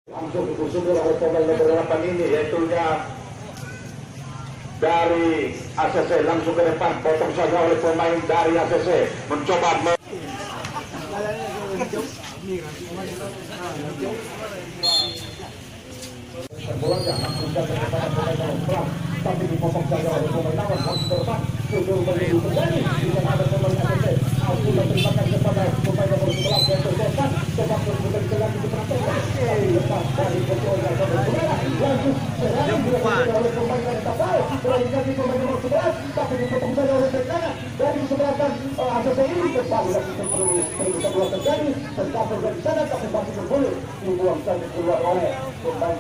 Langsung digusur oleh pemain nomor 8 ini, yaitu dari ACC langsung ke depan, potong saja oleh pemain dari ACC, mencoba bolanya langsung ke depan pemain nomor 11, tapi dipotong saja oleh pemain lawan, langsung ke depan, tujuh menjadi terjadi, di sana ada pemain ACC, langsung memberikan kepada pemain nomor 11 yaitu Tosan, coba kemudian jalan di depan lepas dari bocornya langsung serang oleh pemain dari Tapau, berani pemain nomor 11, tapi dipotong saja oleh kanan dari sebelahan ACC ini kembali lagi terus keluar terjadi, tercapai dari sana tapi masih berboleh dibuang saja keluar oleh pemain.